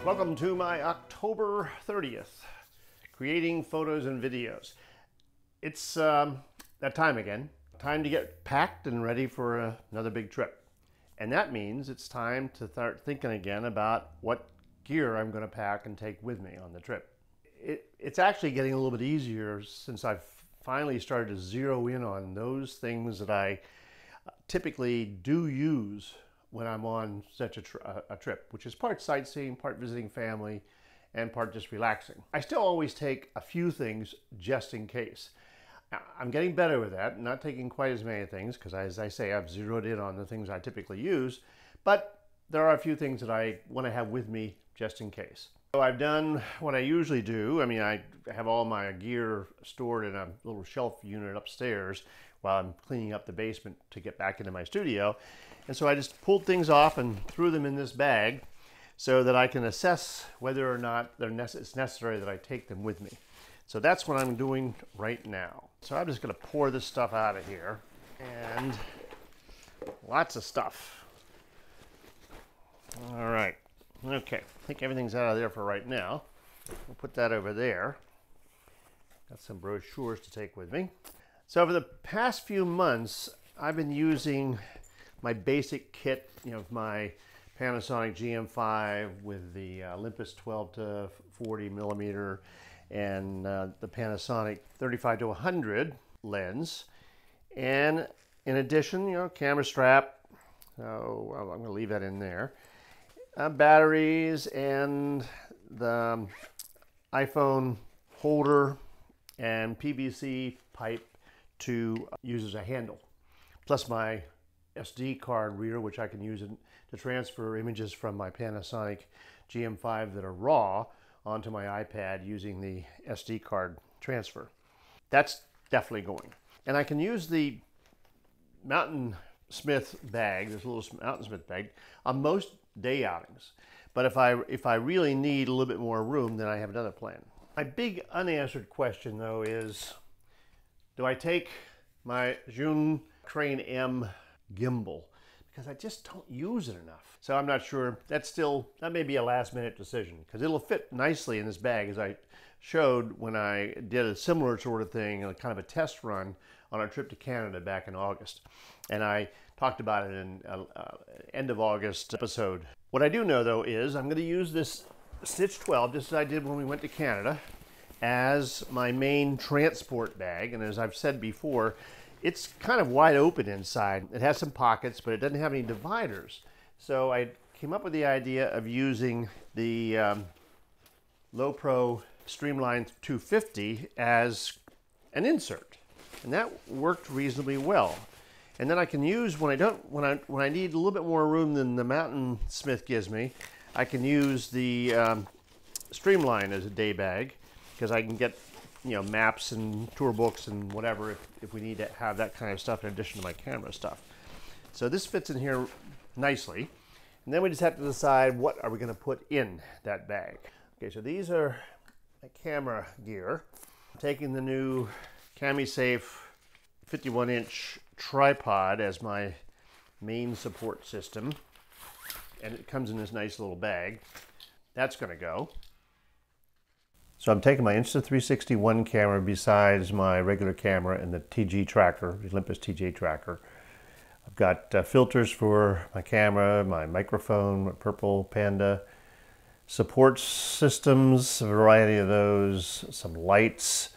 Welcome to my October 30th, creating photos and videos. It's that time again. Time to get packed and ready for another big trip. And that means it's time to start thinking again about what gear I'm going to pack and take with me on the trip. It's actually getting a little bit easier since I've finally started to zero in on those things that I typically do use when I'm on such a trip, which is part sightseeing, part visiting family, and part just relaxing. I still always take a few things just in case. I'm getting better with that, not taking quite as many things, because as I say, I've zeroed in on the things I typically use, but there are a few things that I want to have with me just in case. So I've done what I usually do. I mean, I have all my gear stored in a little shelf unit upstairs while I'm cleaning up the basement to get back into my studio. And so I just pulled things off and threw them in this bag so that I can assess whether or not it's necessary that I take them with me. So that's what I'm doing right now. So I'm just going to pour this stuff out of here, and lots of stuff. All right. Okay. I think everything's out of there for right now. We'll put that over there. Got some brochures to take with me. So over the past few months, I've been using my basic kit, my Panasonic GM-5 with the Olympus 12 to 40 millimeter and the Panasonic 35 to 100 lens. And in addition, camera strap. So I'm going to leave that in there. Batteries and the iPhone holder and PVC pipe to use as a handle. Plus my SD card reader, which I can use to transfer images from my Panasonic GM-5 that are raw onto my iPad using the SD card transfer. That's definitely going. And I can use the Mountain Smith bag, this little Mountain Smith bag, on most day outings. But if I really need a little bit more room, then I have another plan. My big unanswered question though is, do I take my Zhiyun Crane M gimbal? Because I just don't use it enough. So I'm not sure. That may be a last minute decision, because it'll fit nicely in this bag, as I showed when I did a similar sort of thing, kind of a test run on our trip to Canada back in August. And I talked about it in end of August episode. What I do know though is I'm going to use this Stitch 12, just as I did when we went to Canada, as my main transport bag. And as I've said before, it's kind of wide open inside. It has some pockets, but it doesn't have any dividers. So I came up with the idea of using the Low Pro Streamline 250 as an insert, and that worked reasonably well. And then I can use, when I need a little bit more room than the Mountain Smith gives me, I can use the Streamline as a day bag, because I can get maps and tour books and whatever if we need to have that kind of stuff in addition to my camera stuff. So this fits in here nicely. And then we just have to decide what are we going to put in that bag. Okay, so these are my camera gear. I'm taking the new CamiSafe 51-inch tripod as my main support system. And it comes in this nice little bag. That's going to go. So I'm taking my Insta360 One camera besides my regular camera and the TG-Tracker, the Olympus TG-Tracker. I've got filters for my camera, my microphone, my Purple Panda, support systems, a variety of those, some lights.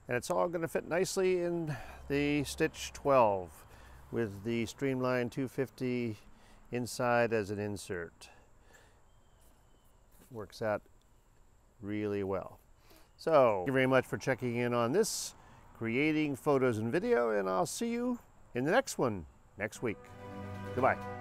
And it's all going to fit nicely in the Stitch 12 with the Streamline 250 inside as an insert. Works out really well. So, thank you very much for checking in on this, creating photos and video, and I'll see you in the next one next week. Goodbye.